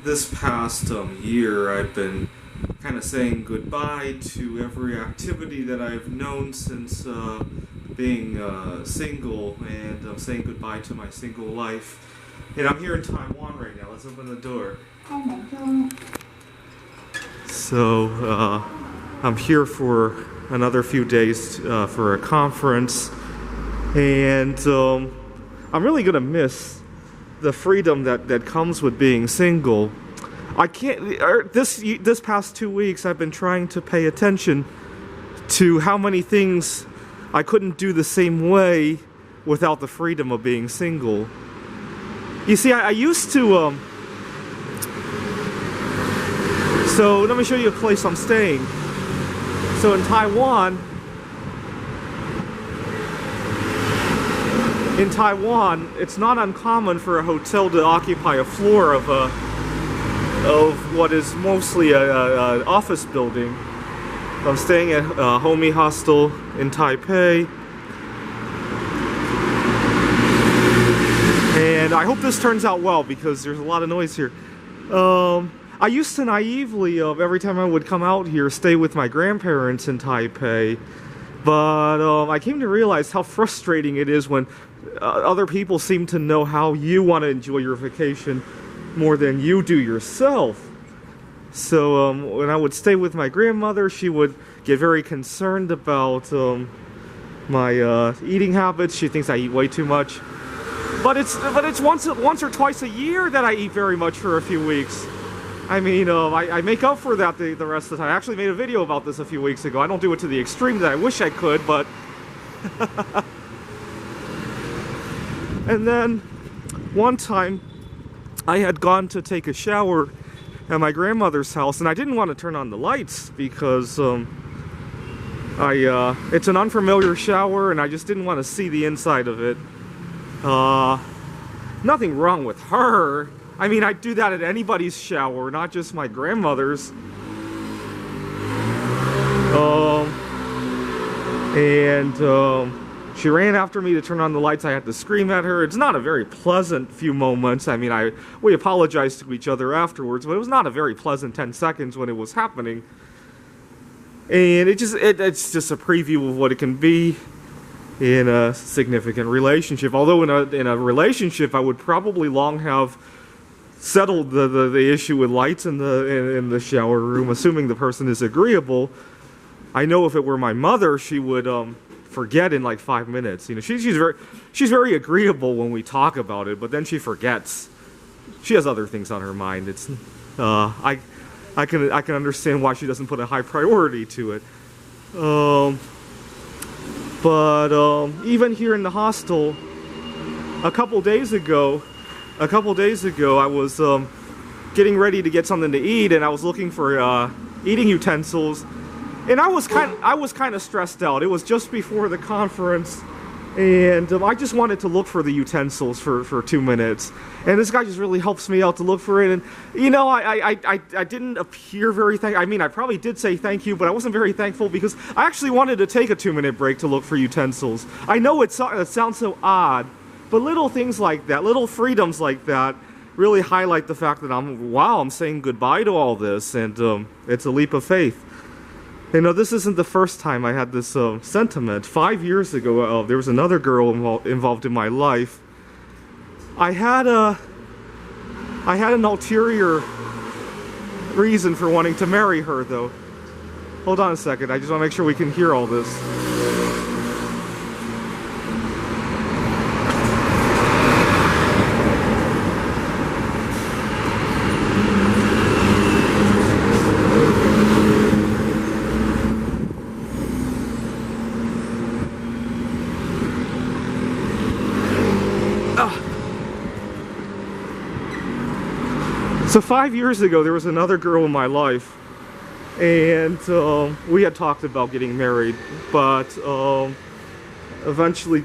this past year, I've been kind of saying goodbye to every activity that I've known since being single, and I'm saying goodbye to my single life. And I'm here in Taiwan right now. Let's open the door. So, I'm here for another few days for a conference, and I'm really gonna miss the freedom that comes with being single. I can't. This past 2 weeks, I've been trying to pay attention to how many things I couldn't do the same way without the freedom of being single. You see, I used to. So let me show you a place I'm staying. So in Taiwan, it's not uncommon for a hotel to occupy a floor of what is mostly a office building. I'm staying at Homie Hostel in Taipei, and I hope this turns out well because there's a lot of noise here. I used to naively, every time I would come out here, stay with my grandparents in Taipei, but I came to realize how frustrating it is when other people seem to know how you want to enjoy your vacation more than you do yourself. So when I would stay with my grandmother, she would get very concerned about my eating habits. She thinks I eat way too much, but it's once or twice a year that I eat very much for a few weeks. I mean, I make up for that the rest of the time. I actually made a video about this a few weeks ago. I don't do it to the extreme that I wish I could, but and then one time I had gone to take a shower at my grandmother's house, and I didn't want to turn on the lights because it's an unfamiliar shower, and I just didn't want to see the inside of it. Nothing wrong with her. I mean, I'd do that at anybody's shower, not just my grandmother's. She ran after me to turn on the lights. I had to scream at her. It's not a very pleasant few moments. I mean, we apologized to each other afterwards, but it was not a very pleasant 10 seconds when it was happening. And it's just a preview of what it can be in a significant relationship. Although in a relationship, I would probably long have settled the issue with lights in the shower room, assuming the person is agreeable. I know if it were my mother, she would forget in like 5 minutes. You know, she's very agreeable when we talk about it, but then she forgets. She has other things on her mind. It's I can understand why she doesn't put a high priority to it. But even here in the hostel, a couple days ago, I was getting ready to get something to eat, and I was looking for eating utensils, and I was kind of stressed out. It was just before the conference, and I just wanted to look for the utensils for 2 minutes, and this guy just really helps me out to look for it. And you know, I didn't appear very I mean, I probably did say thank you, but I wasn't very thankful because I actually wanted to take a 2-minute break to look for utensils. I know it sounds so odd, but little things like that, little freedoms like that, really highlight the fact that I'm saying goodbye to all this, and it's a leap of faith. You know, this isn't the first time I had this sentiment. 5 years ago, there was another girl involved in my life. I had an ulterior reason for wanting to marry her, though. Hold on a second, I just want to make sure we can hear all this. So 5 years ago, there was another girl in my life, and we had talked about getting married, but eventually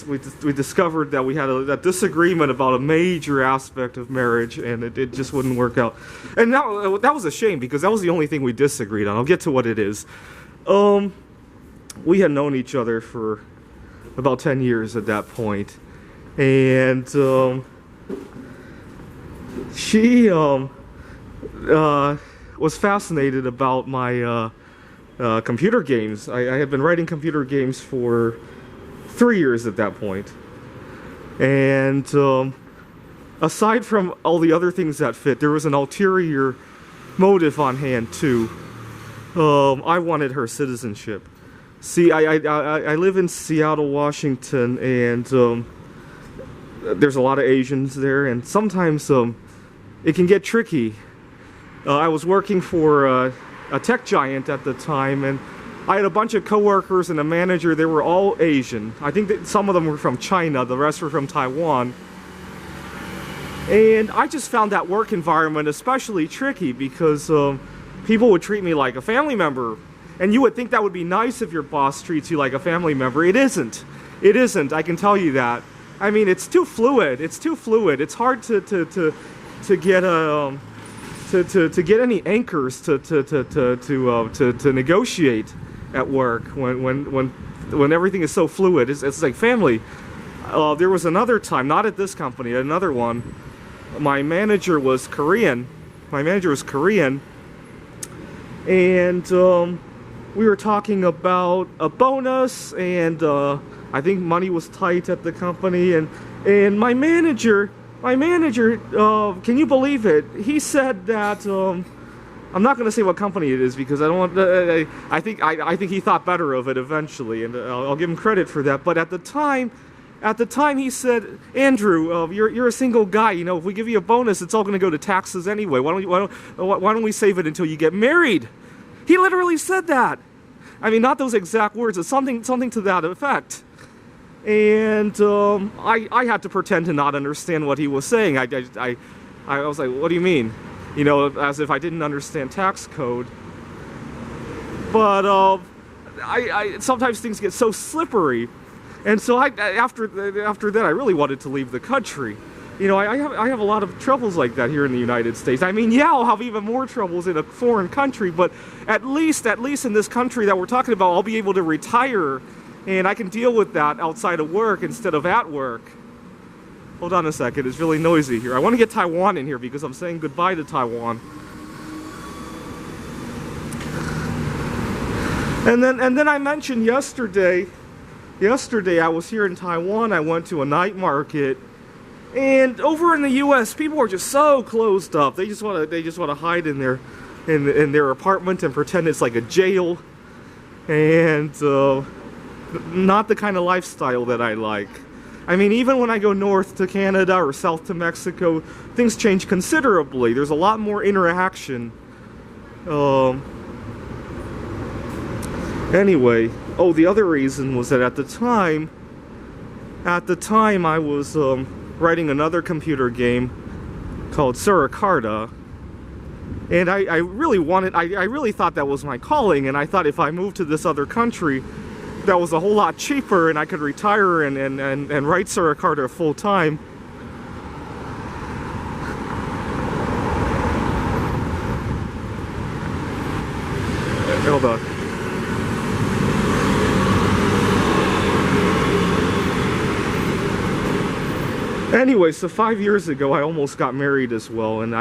we discovered that we had a disagreement about a major aspect of marriage, and it just wouldn't work out. And now, that was a shame, because that was the only thing we disagreed on. I'll get to what it is. We had known each other for about 10 years at that point, and she was fascinated about my computer games. I had been writing computer games for 3 years at that point. And aside from all the other things that fit, there was an ulterior motive on hand too. I wanted her citizenship. See, I live in Seattle, Washington, and there's a lot of Asians there, and sometimes it can get tricky. I was working for a tech giant at the time, and I had a bunch of coworkers and a manager. They were all Asian. I think that some of them were from China, the rest were from Taiwan. And I just found that work environment especially tricky because people would treat me like a family member. And you would think that would be nice if your boss treats you like a family member. It isn't. It isn't, I can tell you that. I mean, it's too fluid. It's too fluid. It's hard to get to get any anchors to negotiate at work when everything is so fluid. It's like family. There was another time, not at this company, another one. My manager was Korean. And we were talking about a bonus, and I think money was tight at the company, and my manager, can you believe it? He said that I'm not going to say what company it is because I don't want. I think he thought better of it eventually, and I'll give him credit for that. But at the time he said, Andrew, you're a single guy. You know, if we give you a bonus, it's all going to go to taxes anyway. Why don't we save it until you get married? He literally said that. I mean, not those exact words, but something to that effect. And I had to pretend to not understand what he was saying. I was like, what do you mean? You know, as if I didn't understand tax code. But sometimes things get so slippery. And so after that, I really wanted to leave the country. You know, I have a lot of troubles like that here in the United States. I mean, yeah, I'll have even more troubles in a foreign country, but at least in this country that we're talking about, I'll be able to retire, and I can deal with that outside of work instead of at work. Hold on a second, it's really noisy here. I want to get Taiwan in here because I'm saying goodbye to Taiwan. And then I mentioned yesterday I was here in Taiwan. I went to a night market. And over in the U.S., people are just so closed up. They just want to hide in their apartment and pretend it's like a jail, and not the kind of lifestyle that I like. I mean, even when I go north to Canada or south to Mexico, things change considerably. There's a lot more interaction. Anyway, the other reason was that at the time I was writing another computer game called Surakarta, and I really thought that was my calling, and I thought if I moved to this other country that was a whole lot cheaper and I could retire and write Surakarta full time. Hold on. Anyway, so 5 years ago, I almost got married as well, and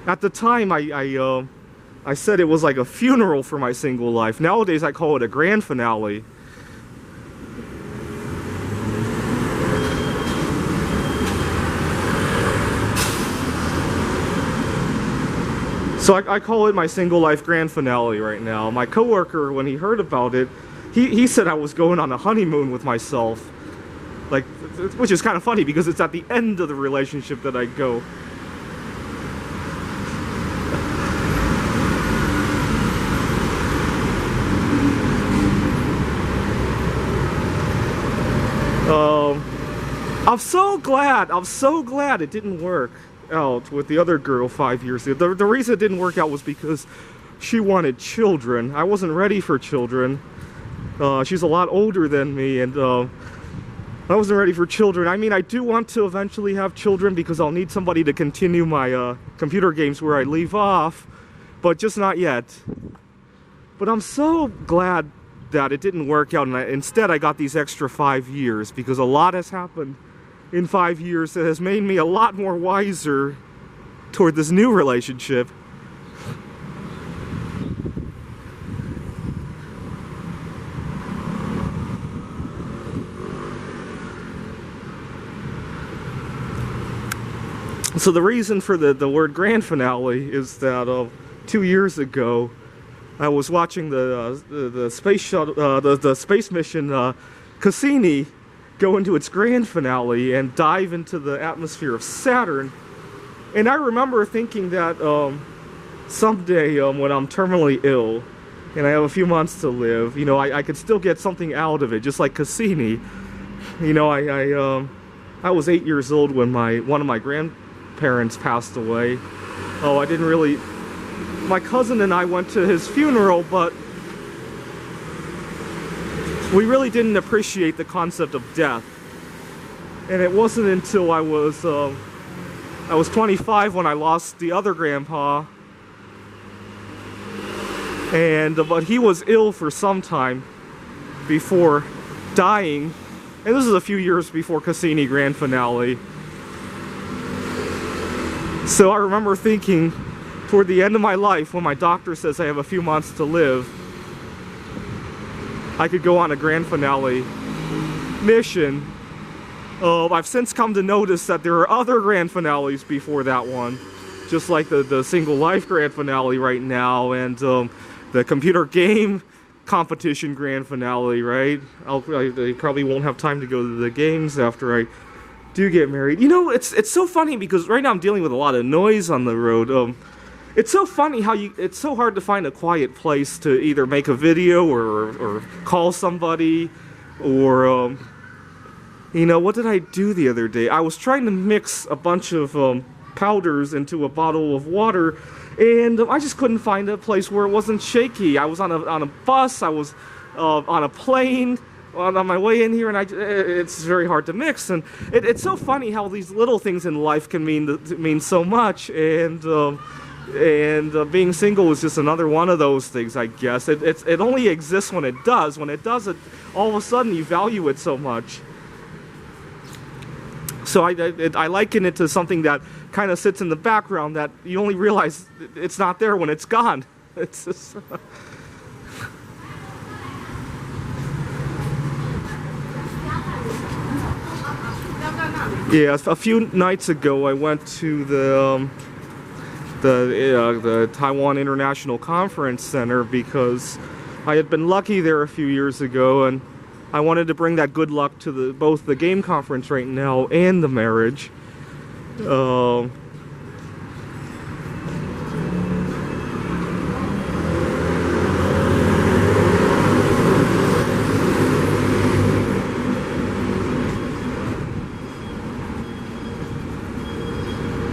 at the time, I said it was like a funeral for my single life. Nowadays, I call it a grand finale. So I call it my single life grand finale right now. My coworker, when he heard about it, he said I was going on a honeymoon with myself. Like, which is kind of funny because it's at the end of the relationship that I go. I'm so glad it didn't work out with the other girl 5 years ago. The reason it didn't work out was because she wanted children. I wasn't ready for children. She's a lot older than me, and I wasn't ready for children. I mean, I do want to eventually have children because I'll need somebody to continue my computer games where I leave off, but just not yet. But I'm so glad that it didn't work out, and instead I got these extra 5 years because a lot has happened in 5 years that has made me a lot more wiser toward this new relationship. So the reason for the word grand finale is that 2 years ago, I was watching the space shuttle, the space mission Cassini go into its grand finale and dive into the atmosphere of Saturn. And I remember thinking that someday when I'm terminally ill and I have a few months to live, you know, I could still get something out of it, just like Cassini. You know, I was 8 years old when one of my grandparents passed away. Oh, I didn't really... My cousin and I went to his funeral, but we really didn't appreciate the concept of death. And it wasn't until I was 25 when I lost the other grandpa. But he was ill for some time before dying. And this is a few years before Cassini Grand Finale. So I remember thinking, toward the end of my life, when my doctor says I have a few months to live, I could go on a Grand Finale mission. I've since come to notice that there are other Grand Finales before that one. Just like the single life Grand Finale right now, and the computer game competition Grand Finale, right? I probably won't have time to go to the games after I do get married. You know, it's so funny because right now I'm dealing with a lot of noise on the road. It's so funny how it's so hard to find a quiet place to either make a video or call somebody, or you know, what did I do the other day? I was trying to mix a bunch of powders into a bottle of water, and I just couldn't find a place where it wasn't shaky. I was on a bus, I was on a plane, on my way in here, and it's very hard to mix. And it's so funny how these little things in life can mean so much, and being single is just another one of those things, I guess. It only exists when it does. When it does, all of a sudden you value it so much. So I liken it to something that kind of sits in the background that you only realize it's not there when it's gone. It's just... Yeah, a few nights ago I went to the Taiwan International Conference Center because I had been lucky there a few years ago, and I wanted to bring that good luck to both the game conference right now and the marriage.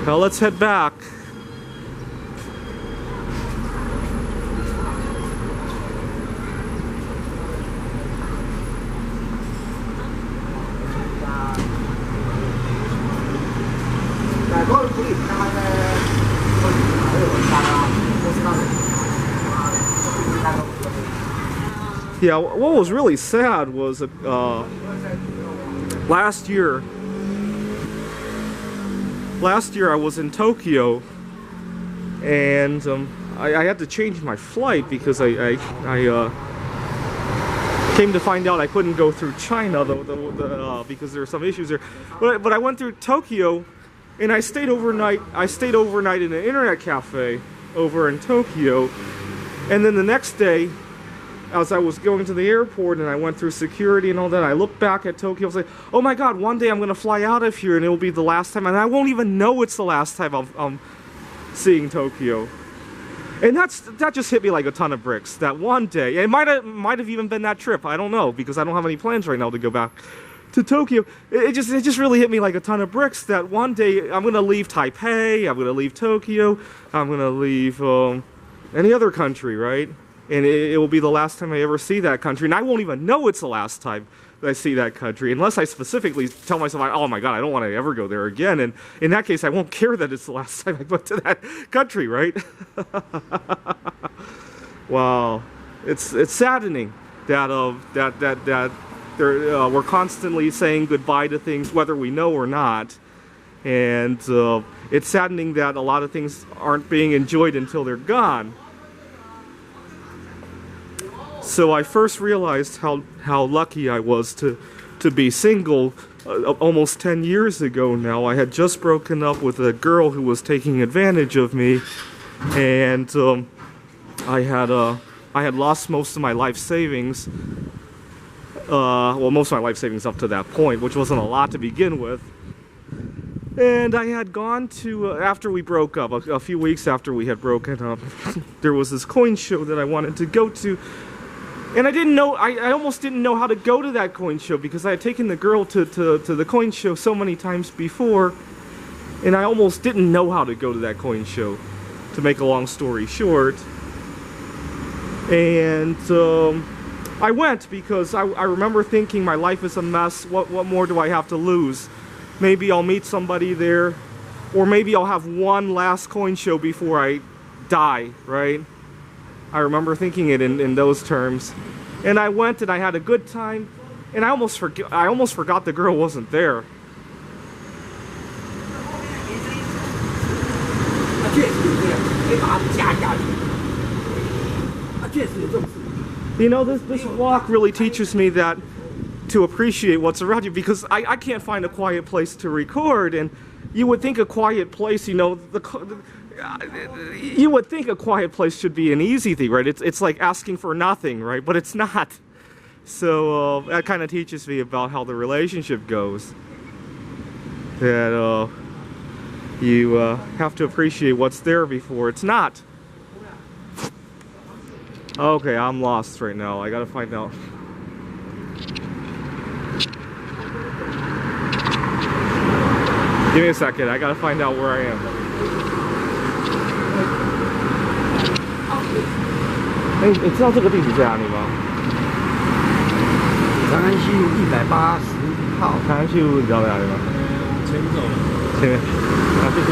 Now let's head back. Yeah, what was really sad was last year I was in Tokyo, and I had to change my flight because I came to find out I couldn't go through China because there were some issues there. But I went through Tokyo, and I stayed overnight. I stayed overnight in an internet cafe over in Tokyo, and then the next day, as I was going to the airport and I went through security and all that, I looked back at Tokyo. I was like, oh my god, one day I'm going to fly out of here and it will be the last time, and I won't even know it's the last time I'm seeing Tokyo. And that just hit me like a ton of bricks. That one day, it might have even been that trip. I don't know, because I don't have any plans right now to go back to Tokyo. It just really hit me like a ton of bricks that one day I'm going to leave Taipei, I'm going to leave Tokyo, I'm going to leave any other country, right? And it will be the last time I ever see that country. And I won't even know it's the last time that I see that country, unless I specifically tell myself, oh my god, I don't want to ever go there again. And in that case, I won't care that it's the last time I go to that country, right? Wow. It's saddening that we're constantly saying goodbye to things, whether we know or not. And it's saddening that a lot of things aren't being enjoyed until they're gone. So I first realized how lucky I was to to be single almost 10 years ago now. I had just broken up with a girl who was taking advantage of me, and I had lost most of my life savings. Well, most of my life savings up to that point, which wasn't a lot to begin with. And I had gone to, after we broke up, a few weeks after we had broken up, there was this coin show that I wanted to go to. And I didn't know, I almost didn't know how to go to that coin show because I had taken the girl to the coin show so many times before. And I almost didn't know how to go to that coin show, to make a long story short. And I went because I remember thinking my life is a mess, what more do I have to lose? Maybe I'll meet somebody there, or maybe I'll have one last coin show before I die, right? I remember thinking it in those terms. And I went and I had a good time, and I almost forgot the girl wasn't there. You know, this walk really teaches me that to appreciate what's around you, because I can't find a quiet place to record, and you would think a quiet place, you know, you would think a quiet place should be an easy thing, right? It's like asking for nothing, right? But it's not. So that kind of teaches me about how the relationship goes. That you have to appreciate what's there before it's not. Okay, I'm lost right now. I gotta find out. Give me a second. I gotta find out where I am. Hey, 你知道这个地址在哪里吗？长安西路180号。长安西路你知道在哪里吗？前面走了。前面。啊，谢谢。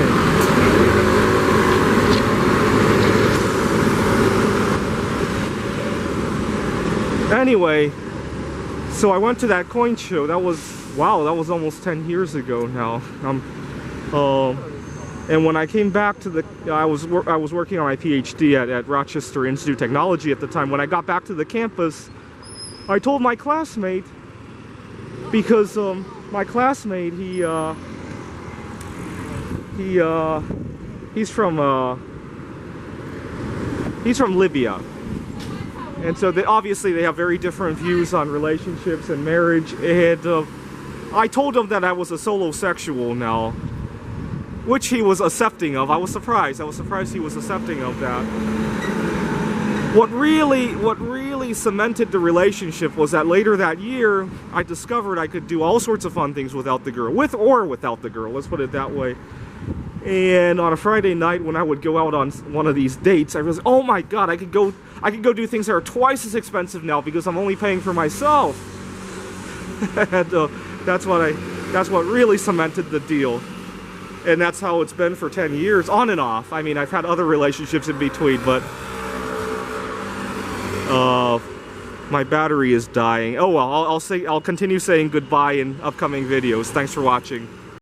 Anyway, so I went to that coin show. That was, wow, that was almost 10 years ago now. And when I came back to I was working on my PhD at Rochester Institute of Technology at the time. When I got back to the campus, I told my classmate, because my classmate, he's from Libya. And so obviously they have very different views on relationships and marriage. And I told him that I was a solosexual now, which he was accepting of. I was surprised. I was surprised he was accepting of that. What really cemented the relationship was that later that year, I discovered I could do all sorts of fun things without the girl, with or without the girl. Let's put it that way. And on a Friday night, when I would go out on one of these dates, I realized, oh my God, I could go do things that are twice as expensive now because I'm only paying for myself. And that's what really cemented the deal. And that's how it's been for 10 years, on and off. I mean, I've had other relationships in between, but my battery is dying. Oh well, I'll continue saying goodbye in upcoming videos. Thanks for watching.